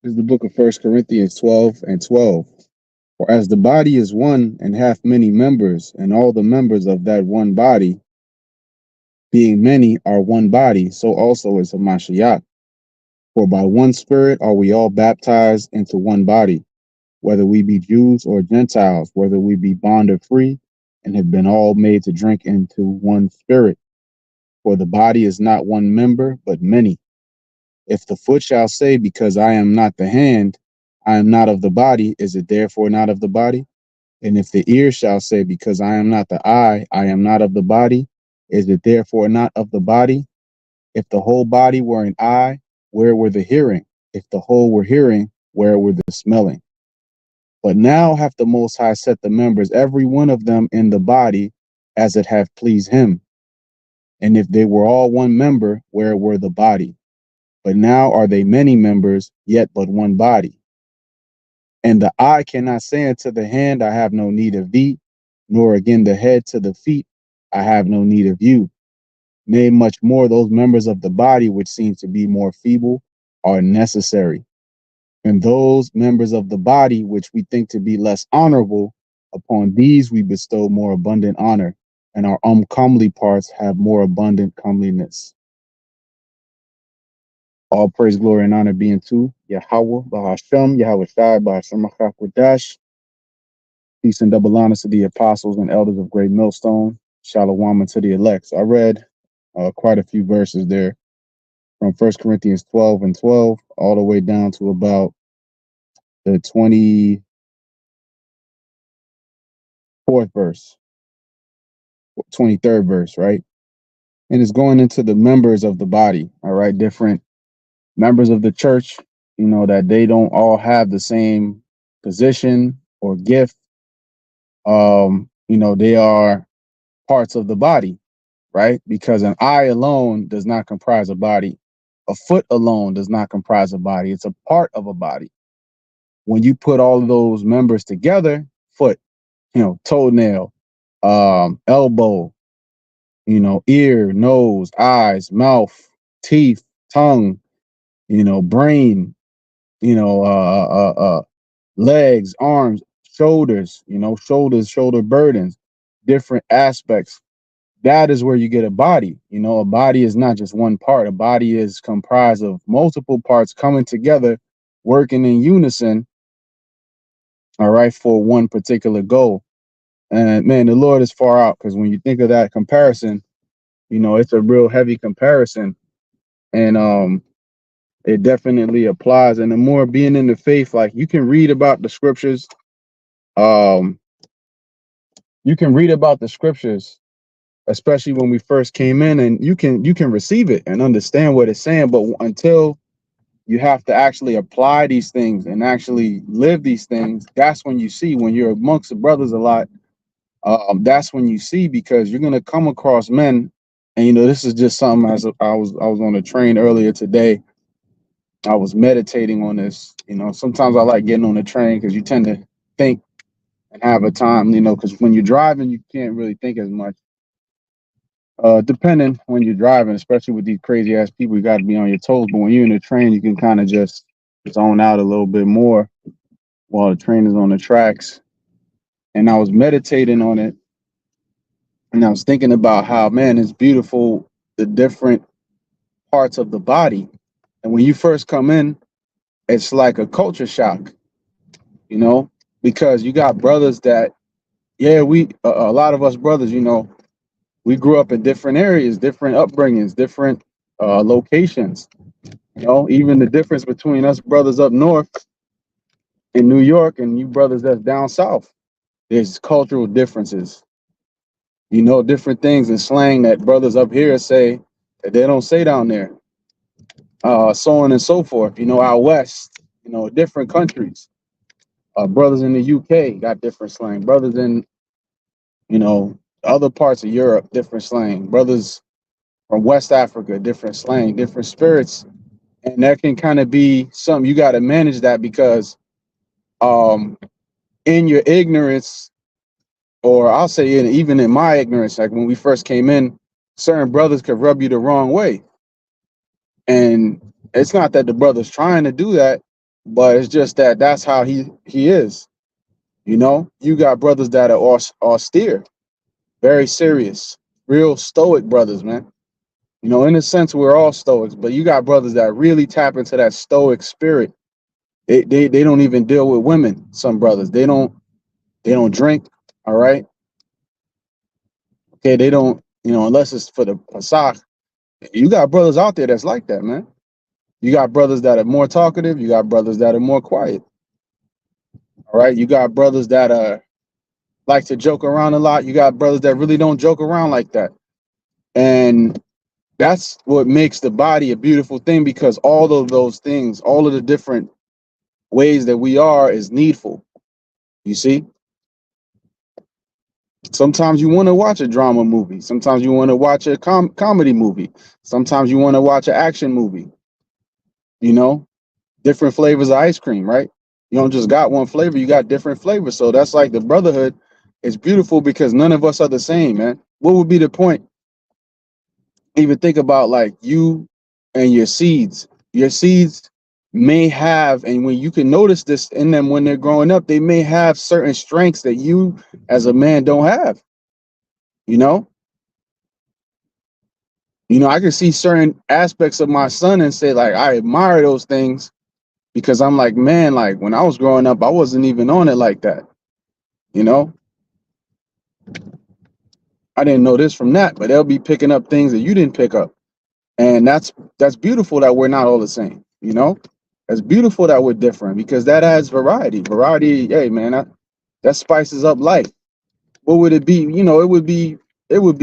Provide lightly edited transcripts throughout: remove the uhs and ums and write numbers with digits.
This is the book of First Corinthians 12 and 12. For as the body is one and hath many members, and all the members of that one body, being many, are one body, so also is Hamashiach. For by one Spirit are we all baptized into one body, whether we be Jews or Gentiles, whether we be bond or free, and have been all made to drink into one Spirit. For the body is not one member, but many. If the foot shall say, because I am not the hand, I am not of the body, is it therefore not of the body? And if the ear shall say, because I am not the eye, I am not of the body, is it therefore not of the body? If the whole body were an eye, where were the hearing? If the whole were hearing, where were the smelling? But now hath the Most High set the members, every one of them, in the body, as it hath pleased him. And if they were all one member, where were the body? But now are they many members, yet but one body. And the eye cannot say unto the hand, I have no need of thee, nor again the head to the feet, I have no need of you. Nay, much more, those members of the body which seem to be more feeble are necessary. And those members of the body which we think to be less honorable, upon these we bestow more abundant honor, and our uncomely parts have more abundant comeliness. All praise, glory, and honor being to Yahweh, Bahashem, Yahweh Shai, Bahashem Achakwadash. Peace and double honor to the apostles and elders of Great Millstone. Shalom to the elect. So I read quite a few verses there from First Corinthians 12 and 12 all the way down to about the 24th verse, 23rd verse, right? And it's going into the members of the body, all right? Different members of the church, you know, that they don't all have the same position or gift. You know, they are parts of the body, right? Because an eye alone does not comprise a body. A foot alone does not comprise a body. It's a part of a body. When you put all of those members together, foot, you know, toenail, elbow, you know, ear, nose, eyes, mouth, teeth, tongue, you know, brain, you know, legs, arms, shoulders, you know, shoulder burdens, different aspects. That is where you get a body. You know, a body is not just one part. A body is comprised of multiple parts coming together, working in unison, all right, for one particular goal. And man, the Lord is far out, because when you think of that comparison, you know, it's a real heavy comparison. And it definitely applies. And the more being in the faith, like you can read about the scriptures, um, you can read about the scriptures, especially when we first came in, and you can receive it and understand what it's saying. But until you have to actually apply these things and actually live these things, that's when you see. When you're amongst the brothers a lot, that's when you see, because you're gonna come across men. And you know, this is just something, as I was on a train earlier today. I was meditating on this. You know, sometimes I like getting on the train because you tend to think and have a time, you know, because when you're driving, you can't really think as much. Depending when you're driving, especially with these crazy ass people, you got to be on your toes. But when you're in the train, you can kind of just zone out a little bit more while the train is on the tracks. And I was meditating on it, and I was thinking about how, man, it's beautiful, the different parts of the body. And when you first come in, it's like a culture shock, you know, because you got brothers that, yeah, a lot of us brothers, you know, we grew up in different areas, different upbringings, different locations. You know, even the difference between us brothers up north in New York and you brothers that's down south, there's cultural differences. You know, different things in slang that brothers up here say that they don't say down there. So on and so forth. You know, out west, you know, different countries. Brothers in the UK got different slang. Brothers in, you know, other parts of Europe, different slang. Brothers from West Africa, different slang, different spirits. And that can kind of be something you got to manage that, because in your ignorance, or I'll say even in my ignorance, like when we first came in, certain brothers could rub you the wrong way. And it's not that the brother's trying to do that, but it's just that that's how he is. You know, you got brothers that are austere, very serious, real stoic brothers, man. You know, in a sense, we're all stoics, but you got brothers that really tap into that stoic spirit. They don't even deal with women. Some brothers they don't drink. All right, okay, they don't. You know, unless it's for the pasach. You got brothers out there that's like that, man. You got brothers that are more talkative. You got brothers that are more quiet. All right, you got brothers that like to joke around a lot. You got brothers that really don't joke around like that, and that's what makes the body a beautiful thing because all of those things, all of the different ways that we are is needful. You see, sometimes you want to watch a drama movie. Sometimes you want to watch a comedy movie. Sometimes you want to watch an action movie. You know, different flavors of ice cream, right? You don't just got one flavor, you got different flavors. So that's like the brotherhood is beautiful because none of us are the same, man. What would be the point? Even think about like you and your seeds. Your seeds may have, and when you can notice this in them when they're growing up, they may have certain strengths that you as a man don't have. You know, I can see certain aspects of my son and say, like, I admire those things because I'm like, man, like when I was growing up, I wasn't even on it like that. You know, I didn't know this from that, but they'll be picking up things that you didn't pick up. And that's beautiful that we're not all the same, you know? It's beautiful that we're different because that adds variety. Variety, hey man, that spices up life. What would it be? You know, it would be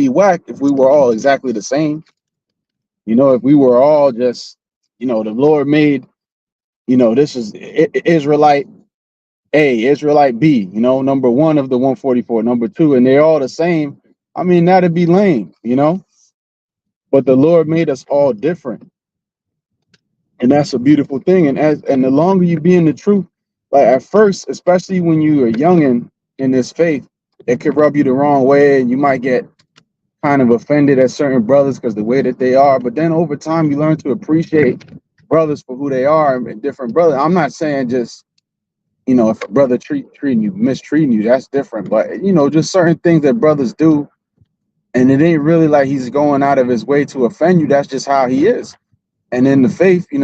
whack if we were all exactly the same. You know, if we were all just, the Lord made, this is Israelite A, Israelite B, number one of the 144, number two, and they're all the same. I mean, that'd be lame, but the Lord made us all different. And that's a beautiful thing. And the longer you be in the truth, like at first, especially when you are young in this faith, it could rub you the wrong way and you might get kind of offended at certain brothers because the way that they are. But then over time you learn to appreciate brothers for who they are and different brothers. I'm not saying just, if a brother treating you, mistreating you, that's different. But just certain things that brothers do, and it ain't really like he's going out of his way to offend you. That's just how he is. And in the faith, we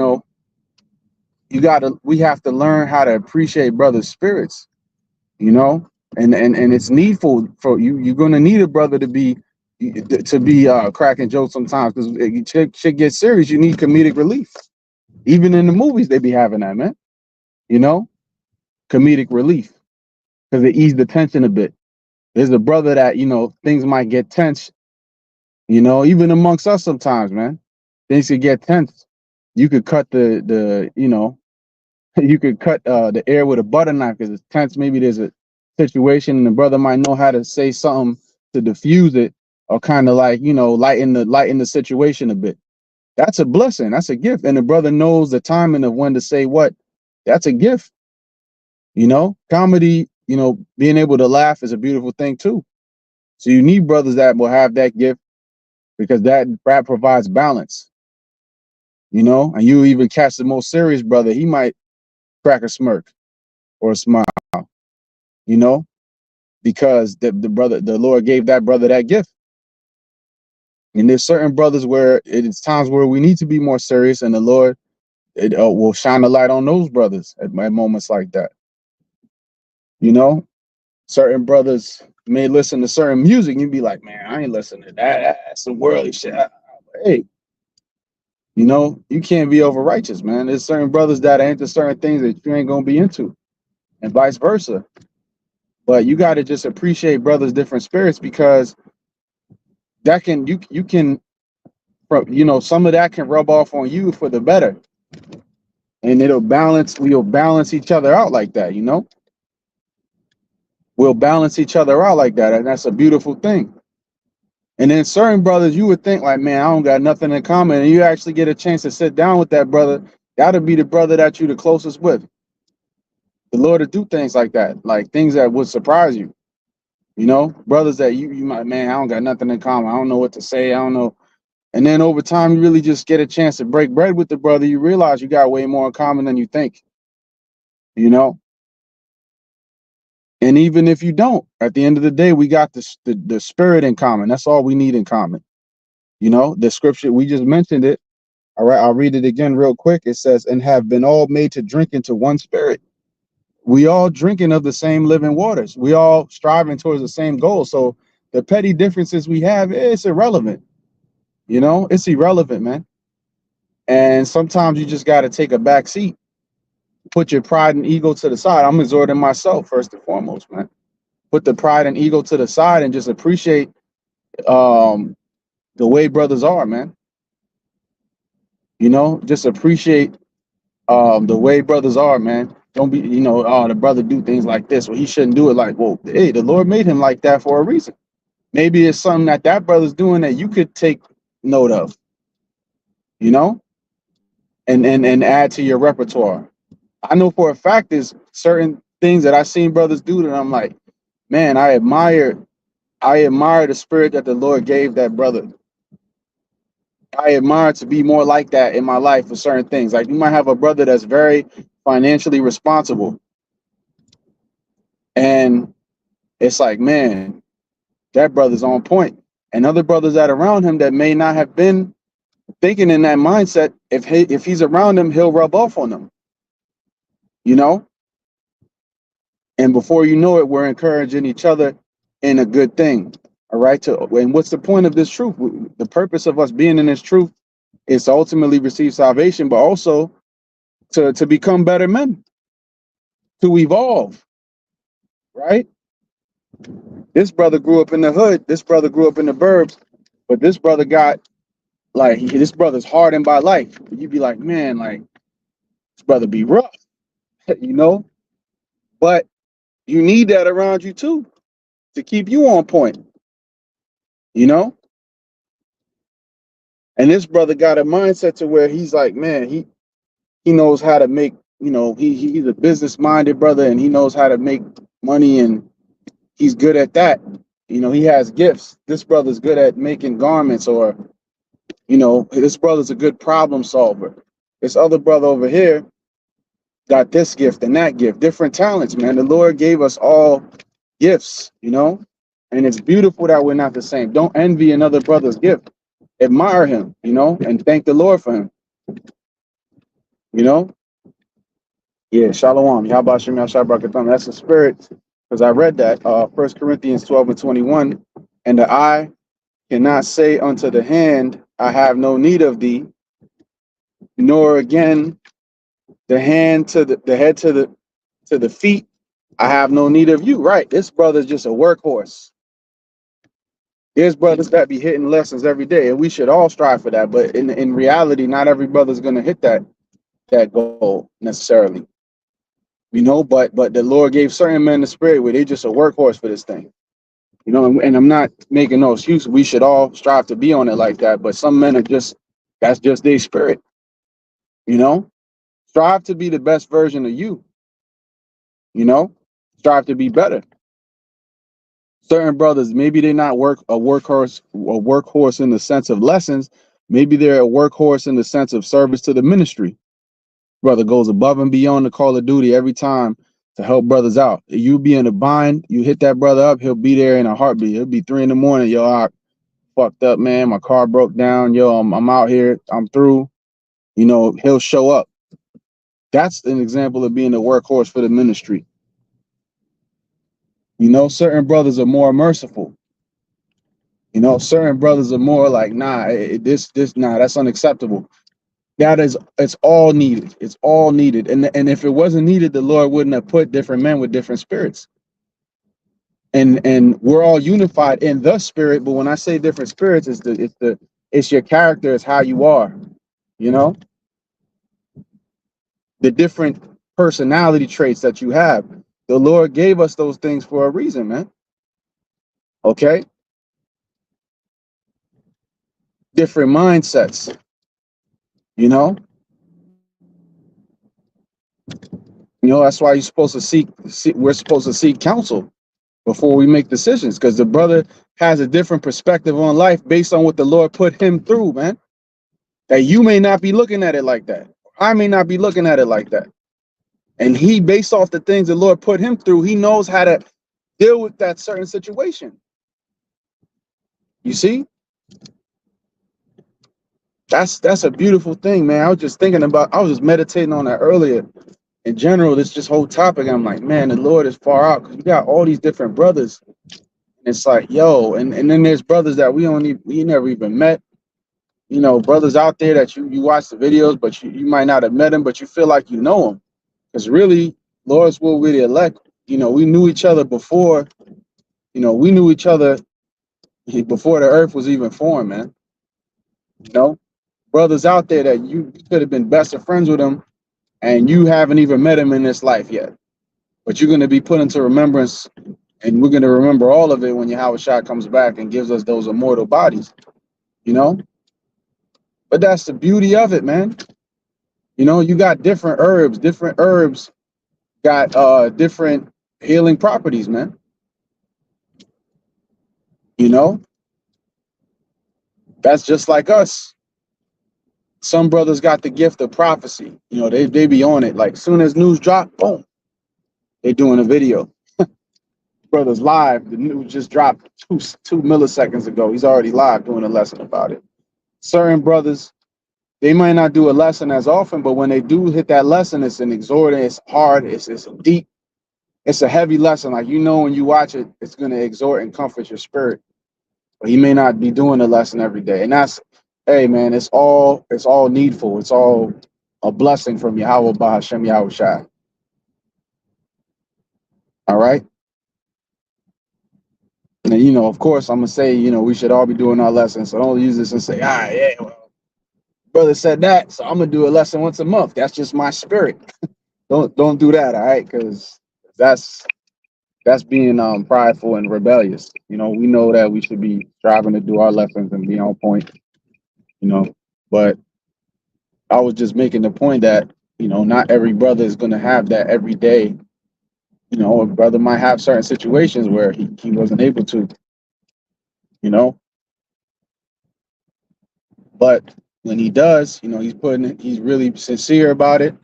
have to learn how to appreciate brothers' spirits, and it's needful for you. You're gonna need a brother to be cracking jokes sometimes because shit gets serious. You need comedic relief. Even in the movies, they be having that, man. You know, comedic relief because it ease the tension a bit. There's a brother that things might get tense. Even amongst us sometimes, man, things could get tense. You could cut the you could cut the air with a butter knife because it's tense. Maybe there's a situation and the brother might know how to say something to diffuse it or kind of like lighten the situation a bit. That's a blessing. That's a gift. And the brother knows the timing of when to say what. That's a gift. Comedy, being able to laugh is a beautiful thing too. So you need brothers that will have that gift because that provides balance. And you even catch the most serious brother, he might crack a smirk or a smile, you know, because the Lord gave that brother that gift. And there's certain brothers where it's times where we need to be more serious, and the Lord will shine a light on those brothers at moments like that. Certain brothers may listen to certain music, and you'd be like, man, I ain't listening to that. That's some worldly shit. Hey, you can't be over righteous, man. There's certain brothers that are into certain things that you ain't gonna be into, and vice versa. But you got to just appreciate brothers' different spirits because that can you can some of that can rub off on you for the better, and we'll balance each other out like that. We'll balance each other out like that, and that's a beautiful thing. And then certain brothers, you would think like, man, I don't got nothing in common, and you actually get a chance to sit down with that brother. That'll be the brother that you the closest with. The Lord will do things like that, like things that would surprise you. Brothers that you might, man, I don't got nothing in common. I don't know what to say. I don't know. And then over time, you really just get a chance to break bread with the brother. You realize you got way more in common than you think. you know. And even if you don't, at the end of the day, we got the spirit in common. That's all we need in common. You know, the scripture, we just mentioned it. All right, I'll read it again real quick. It says, and have been all made to drink into one spirit. We all drinking of the same living waters. We all striving towards the same goal. So the petty differences we have, it's irrelevant. You know, it's irrelevant, man. And sometimes you just got to take a back seat, put your pride and ego to the side. I'm exhorting myself first and foremost, man. Put the pride and ego to the side and just appreciate the way brothers are, man. You know, just appreciate the way brothers are, man. Don't be, you know, oh, the brother do things like this, or he shouldn't do it. Like, well, hey, the Lord made him like that for a reason. Maybe it's something that that brother's doing that you could take note of, you know, and add to your repertoire. I know for a fact there's certain things that I've seen brothers do that I'm like, man, I admire the spirit that the Lord gave that brother. I admire to be more like that in my life for certain things. Like you might have a brother that's very financially responsible. And it's like, man, that brother's on point. And other brothers that are around him that may not have been thinking in that mindset, if he's around them, he'll rub off on them. You know? And before you know it, we're encouraging each other in a good thing. All right. And what's the point of this truth? The purpose of us being in this truth is to ultimately receive salvation, but also to become better men, to evolve. Right? This brother grew up in the hood. This brother grew up in the burbs, but this brother got like this brother's hardened by life. You'd be like, man, like this brother be rough, you know. But you need that around you too to keep you on point, you know. And this brother got a mindset to where he's like, man, he knows how to make, you know, he's a business minded brother and he knows how to make money and he's good at that. You know, he has gifts. This brother's good at making garments, or, you know, this brother's a good problem solver. This other brother over here got this gift and that gift, different talents, man. The Lord gave us all gifts, you know, and it's beautiful that we're not the same. Don't envy another brother's gift. Admire him, you know, and thank the Lord for him, you know. Yeah, Shalom. Yahbashim Yashabrakatam. That's the spirit. Because I read that, 1 Corinthians 12:21, and the eye cannot say unto the hand, I have no need of thee, nor again the hand to the head to the feet, I have no need of you. Right. This brother's just a workhorse. There's brothers that be hitting lessons every day, and we should all strive for that. But in reality, not every brother's gonna hit that goal necessarily. You know, but the Lord gave certain men the spirit where they just a workhorse for this thing. You know, and I'm not making no excuse. We should all strive to be on it like that. But some men are just, that's just their spirit. You know, strive to be the best version of you. You know, strive to be better. Certain brothers, maybe they're not a workhorse in the sense of lessons. Maybe they're a workhorse in the sense of service to the ministry. Brother goes above and beyond the call of duty every time to help brothers out. You be in a bind, you hit that brother up, he'll be there in a heartbeat. It'll be 3 a.m. Yo, I fucked up, man. My car broke down. Yo, I'm out here. I'm through. You know, he'll show up. That's an example of being a workhorse for the ministry. You know, certain brothers are more merciful. You know, certain brothers are more like, nah, nah, that's unacceptable. It's all needed. It's all needed. And if it wasn't needed, the Lord wouldn't have put different men with different spirits. And we're all unified in the spirit. But when I say different spirits, it's your character, it's how you are, you know, the different personality traits that you have. The Lord gave us those things for a reason, man. Okay. Different mindsets, you know. You know, that's why you're supposed to we're supposed to seek counsel before we make decisions, because the brother has a different perspective on life based on what the Lord put him through, man. That you may not be looking at it like that. I may not be looking at it like that. And he, based off the things the Lord put him through, he knows how to deal with that certain situation. You see, that's a beautiful thing, man. I was just thinking about, I was just meditating on that earlier. In general, this just whole topic, I'm like, man, the Lord is far out because we got all these different brothers. It's like, yo, and then there's brothers that we never even met. You know, brothers out there that you watch the videos, but you might not have met them, but you feel like you know them. Because really, Lord's will we the elect. You know, we knew each other before. You know, we knew each other before the earth was even formed, man. You know, brothers out there that you could have been best of friends with them, and you haven't even met him in this life yet. But you're going to be put into remembrance, and we're going to remember all of it when Yahweh Shah comes back and gives us those immortal bodies. You know, but that's the beauty of it, man. You know, you got different herbs. Different herbs got different healing properties, man. You know, that's just like us. Some brothers got the gift of prophecy. You know, they be on it. Like soon as news drop, boom, they doing a video. Brothers live. The news just dropped two milliseconds ago. He's already live doing a lesson about it. Certain brothers, they might not do a lesson as often, but when they do hit that lesson, it's an exhorting, it's hard, it's deep, it's a heavy lesson. Like, you know, when you watch it, it's going to exhort and comfort your spirit. But he may not be doing the lesson every day. And that's, hey man, it's all needful. It's all a blessing from Yahweh Bahashem Yahweh Shai. All right. And you know, of course, I'm gonna say, you know, we should all be doing our lessons. So don't use this and say, yeah, well, brother said that, so I'm gonna do a lesson once a month. That's just my spirit. Don't do that, all right? Because that's being prideful and rebellious. You know, we know that we should be striving to do our lessons and be on point. You know, but I was just making the point that, you know, not every brother is gonna have that every day. You know, a brother might have certain situations where he wasn't able to. You know, but when he does, you know, he's really sincere about it.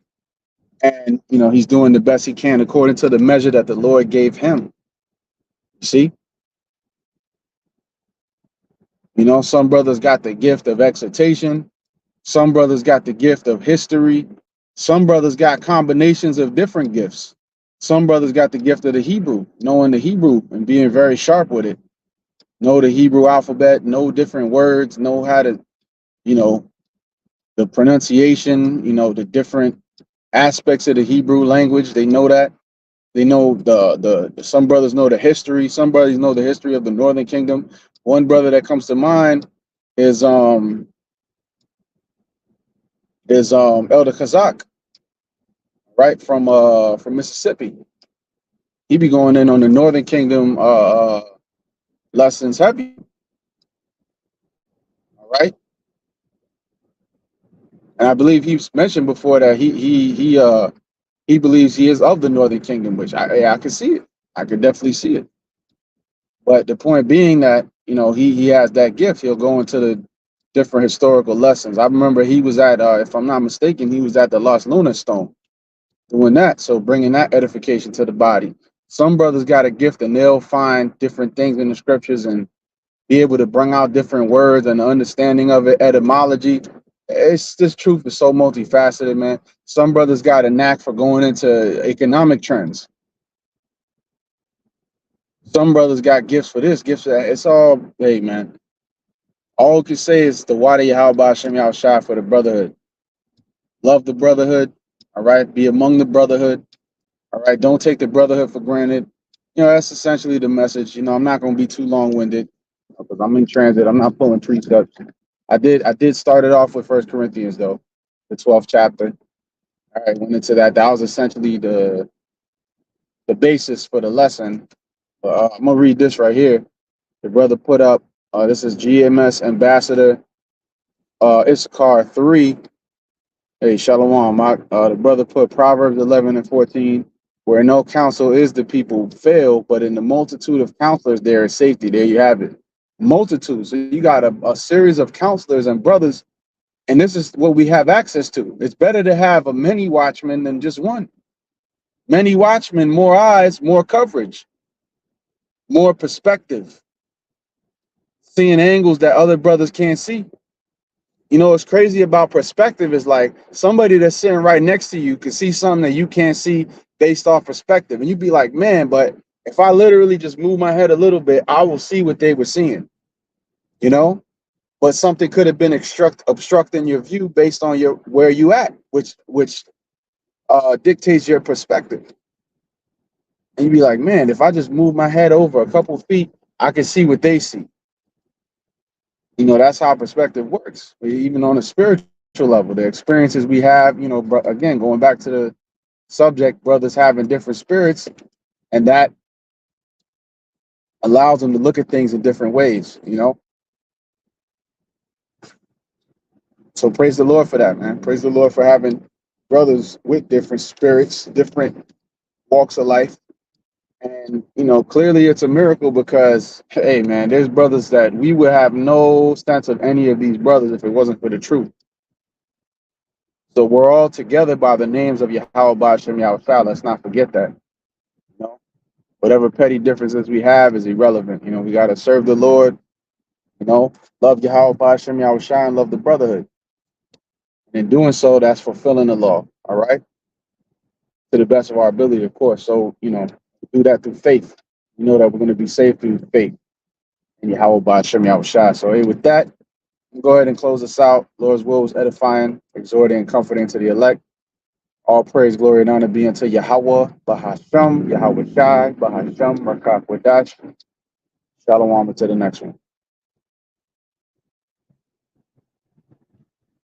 And, you know, he's doing the best he can according to the measure that the Lord gave him. See, you know, some brothers got the gift of exhortation. Some brothers got the gift of history. Some brothers got combinations of different gifts. Some brothers got the gift of the Hebrew, knowing the Hebrew and being very sharp with it. Know the Hebrew alphabet, know different words, know how to, you know, the pronunciation, you know, the different aspects of the Hebrew language. They know that. They know the some brothers know the history. Some brothers know the history of the Northern Kingdom. One brother that comes to mind is Elder Kazak, right, from Mississippi. He be going in on the Northern Kingdom lessons heavy. All right. And I believe he's mentioned before that he believes he is of the Northern Kingdom, which I can see it. I could definitely see it. But the point being that, you know, he has that gift. He'll go into the different historical lessons. I remember he was at, if I'm not mistaken, he was at the Lost Lunar Stone doing that. So bringing that edification to the body. Some brothers got a gift and they'll find different things in the scriptures and be able to bring out different words and the understanding of it, etymology. It's this truth is so multifaceted, man. Some brothers got a knack for going into economic trends. Some brothers got gifts for this, gifts for that. It's all, hey, man. All we can say is the Wadi Yahweh Shem Yahweh Shai for the brotherhood. Love the brotherhood, all right? Be among the brotherhood, all right? Don't take the brotherhood for granted. You know, that's essentially the message. You know, I'm not going to be too long-winded because I'm in transit. I'm not pulling precepts. I did start it off with 1 Corinthians, though, the 12th chapter. All right, went into that. That was essentially the basis for the lesson. I'm going to read this right here. The brother put up, this is GMS Ambassador Issachar 3. Hey, Shalom. The brother put Proverbs 11 and 14, where no counsel is the people fail, but in the multitude of counselors there is safety. There you have it. Multitude. So you got a series of counselors and brothers, and this is what we have access to. It's better to have a many watchmen than just one. Many watchmen, more eyes, more coverage, more perspective, seeing angles that other brothers can't see. You know, what's crazy about perspective is like somebody that's sitting right next to you can see something that you can't see based off perspective. And you'd be like, man, but if I literally just move my head a little bit, I will see what they were seeing, you know? But something could have been obstructing your view based on your where you at, which dictates your perspective. And you'd be like, man, if I just move my head over a couple feet, I can see what they see. You know, that's how perspective works. Even on a spiritual level, the experiences we have, you know, again, going back to the subject, brothers having different spirits, and that allows them to look at things in different ways, you know. So praise the Lord for that, man. Praise the Lord for having brothers with different spirits, different walks of life. And, you know, clearly it's a miracle because, hey, man, there's brothers that we would have no sense of any of these brothers if it wasn't for the truth. So we're all together by the names of Yahweh Ba'ashem Yahushua. Let's not forget that. You know, whatever petty differences we have is irrelevant. You know, we got to serve the Lord, you know, love Yahweh Ba'ashem Yahushua and love the brotherhood. And in doing so, that's fulfilling the law. All right. To the best of our ability, of course. So, you know, do that through faith. You know that we're going to be saved through faith in Yahweh Ba'ashem Yahushua. So, hey, with that, go ahead and close us out. Lord's will was edifying, exhorting, and comforting to the elect. All praise, glory, and honor be unto Yahweh, Bahasham, Yahweh Shai, Bahasham, Rakak Wadash. Shalom to the next one.